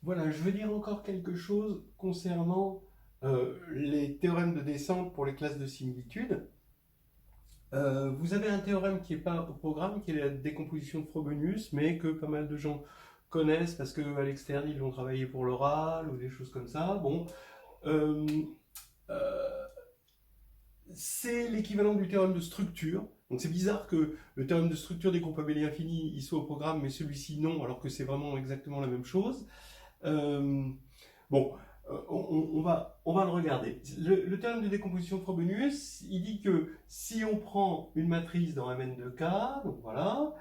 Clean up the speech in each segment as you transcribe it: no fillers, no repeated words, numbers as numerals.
Voilà, je veux dire encore quelque chose concernant les théorèmes de descente pour les classes de similitude. Vous avez un théorème qui n'est pas au programme, qui est la décomposition de Frobenius, mais que pas mal de gens connaissent parce qu'à l'externe, ils l'ont travaillé pour l'oral ou des choses comme ça. Bon, euh, euh, c'est l'équivalent du théorème de structure. Donc c'est bizarre que le théorème de structure des groupes abéliens finis il soit au programme, mais celui-ci non, alors que c'est vraiment exactement la même chose. Euh, bon, on va le regarder. Le théorème de décomposition de Frobenius, il dit que si on prend une matrice dans Mn de K, donc voilà,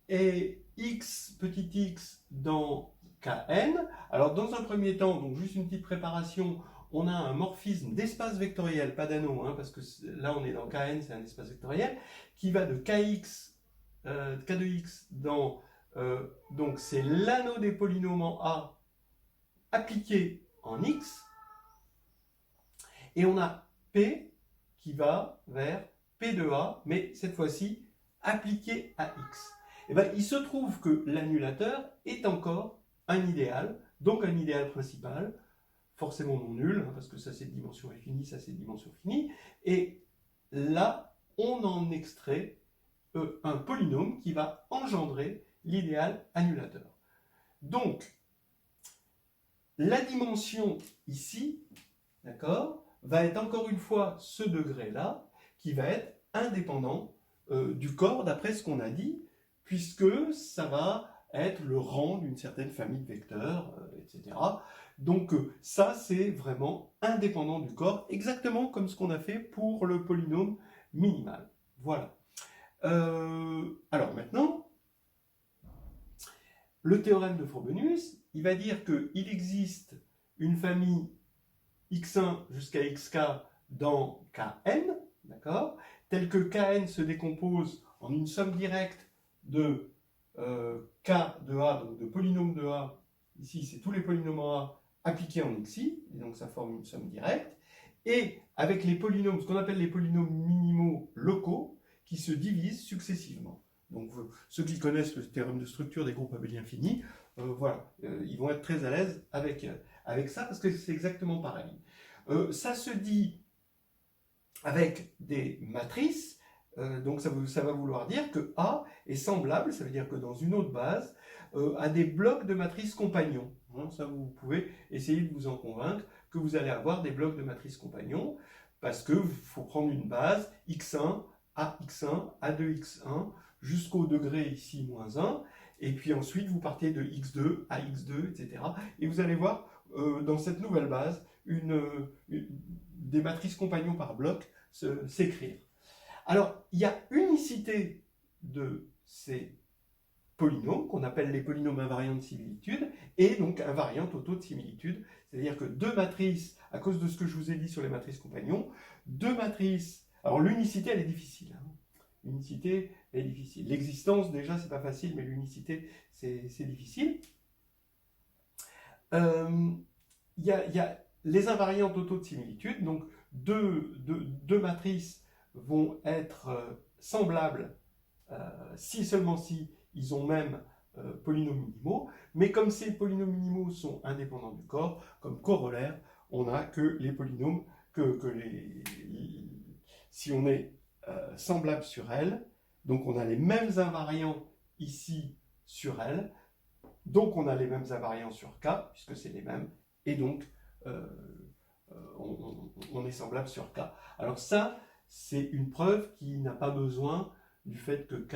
et x petit x dans Kn, alors dans un premier temps, donc juste une petite préparation, on a un morphisme d'espace vectoriel, pas d'anneau, hein, parce que là on est dans Kn, c'est un espace vectoriel, qui va de Kx, K de x dans, donc c'est l'anneau des polynômes en A appliqué en x, et on a P qui va vers P de A, mais cette fois-ci appliqué à x. Et bien, il se trouve que l'annulateur est encore un idéal, donc un idéal principal, forcément non nul, hein, parce que ça c'est de dimension infinie, ça c'est de dimension finie, et là, on en extrait un polynôme qui va engendrer l'idéal annulateur. Donc, la dimension ici, d'accord, va être encore une fois ce degré-là, qui va être indépendant du corps d'après ce qu'on a dit, puisque ça va être le rang d'une certaine famille de vecteurs, etc. Donc ça, c'est vraiment indépendant du corps, exactement comme ce qu'on a fait pour le polynôme minimal. Voilà. Alors maintenant, le théorème de Frobenius, il va dire qu'il existe une famille x1 jusqu'à xk dans Kn, d'accord, tel que Kn se décompose en une somme directe de K de A, donc de polynômes de A, ici c'est tous les polynômes A appliqués en xi, et donc ça forme une somme directe, et avec les polynômes, ce qu'on appelle les polynômes minimaux locaux, qui se divisent successivement. Donc ceux qui connaissent le théorème de structure des groupes abéliens finis, voilà, ils vont être très à l'aise avec ça, parce que c'est exactement pareil. Ça se dit avec des matrices, donc ça va vouloir dire que A est semblable, ça veut dire que dans une autre base, à des blocs de matrices compagnons. Hein, ça, vous pouvez essayer de vous en convaincre que vous allez avoir des blocs de matrices compagnons, parce qu'il faut prendre une base x1, ax1, a2x1, jusqu'au degré ici moins 1, et puis ensuite vous partez de x2 à x2, etc. Et vous allez voir dans cette nouvelle base des matrices compagnons par bloc s'écrire. Alors, il y a unicité de ces polynômes, qu'on appelle les polynômes invariants de similitude, et donc invariants totaux de similitude, c'est-à-dire que deux matrices, à cause de ce que je vous ai dit sur les matrices compagnons, deux matrices, alors l'unicité elle est difficile, hein. L'unicité est difficile. L'existence déjà c'est pas facile, mais l'unicité c'est difficile. Il y a les invariants totaux de similitude, donc deux matrices vont être semblables si seulement si ils ont même polynômes minimaux, mais comme ces polynômes minimaux sont indépendants du corps, comme corollaire, on n'a que les polynômes, si on est semblable sur L, donc on a les mêmes invariants ici sur L, donc on a les mêmes invariants sur K, puisque c'est les mêmes, et donc euh, on est semblable sur K. Alors ça, c'est une preuve qui n'a pas besoin du fait que K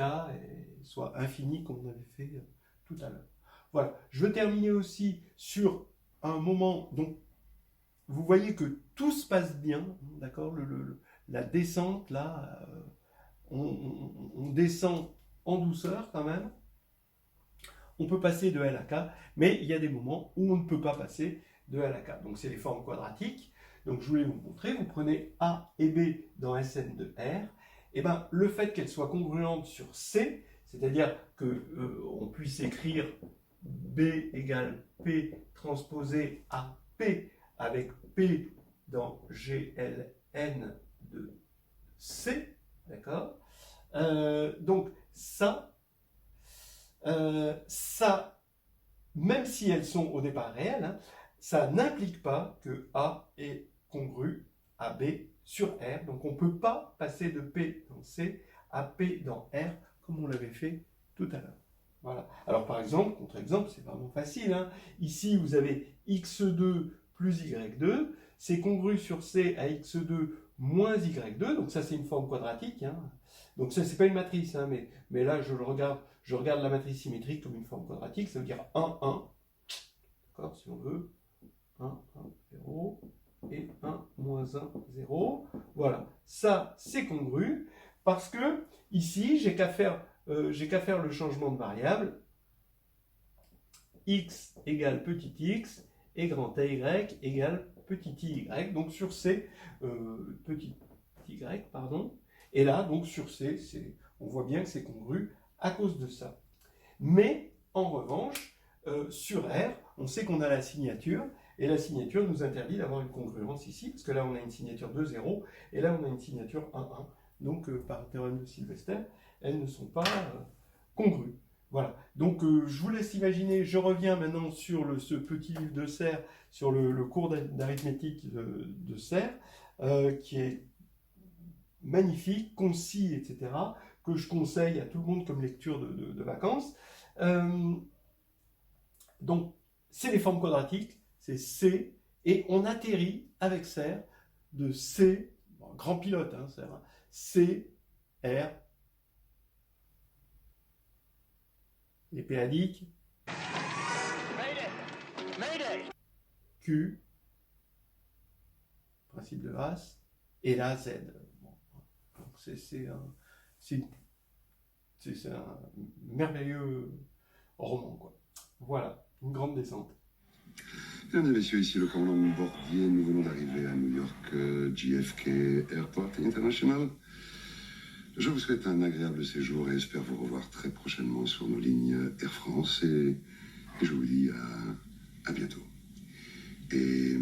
soit infini, comme on avait fait tout à l'heure. Voilà, je veux terminer aussi sur un moment, donc vous voyez que tout se passe bien, d'accord, la descente, là, on descend en douceur quand même, on peut passer de L à K, mais il y a des moments où on ne peut pas passer de L à K. Donc c'est les formes quadratiques. Donc je voulais vous montrer, vous prenez A et B dans Sn de R, et ben le fait qu'elles soient congruentes sur C, c'est-à-dire qu'on puisse écrire B égale P transposé à P avec P dans GLN de C, d'accord, donc ça même si elles sont au départ réelles, hein, ça n'implique pas que A est congru à B sur R. Donc on ne peut pas passer de P dans C à P dans R comme on l'avait fait tout à l'heure. Voilà. Alors par exemple, contre-exemple, c'est vraiment facile, hein. Ici, vous avez x2 plus y2, c'est congru sur C à x2 moins y2, donc ça c'est une forme quadratique, hein. Donc ça c'est pas une matrice, hein, mais là je regarde la matrice symétrique comme une forme quadratique, ça veut dire 1, 1, d'accord, si on veut, 1, 1, 0, et 1, moins 1, 0, voilà, ça c'est congru, parce que ici j'ai qu'à faire le changement de variable, x égale petit x, et grand y égale petit y, donc sur C, petit y, pardon, et là, donc sur C, on voit bien que c'est congru à cause de ça. Mais, en revanche, sur R, on sait qu'on a la signature, et la signature nous interdit d'avoir une congruence ici, parce que là on a une signature 2, 0, et là on a une signature 1, 1. Donc, par théorème de Sylvester, elles ne sont pas congrues. Voilà, donc je vous laisse imaginer, je reviens maintenant sur ce petit livre de Serre, sur le cours d'arithmétique de Serre, qui est magnifique, concis, etc., que je conseille à tout le monde comme lecture de vacances. Donc, c'est les formes quadratiques, c'est C, et on atterrit avec Serre de C, bon, grand pilote, hein, Serre, hein, C, R, les péadiques, Q, principe de Haas, et là Z. Bon, c'est un merveilleux roman, quoi. Voilà, une grande descente. Mesdames et messieurs, ici le commandant Bordier, nous venons d'arriver à New York JFK Airport International. Je vous souhaite un agréable séjour et espère vous revoir très prochainement sur nos lignes Air France et je vous dis à bientôt. Et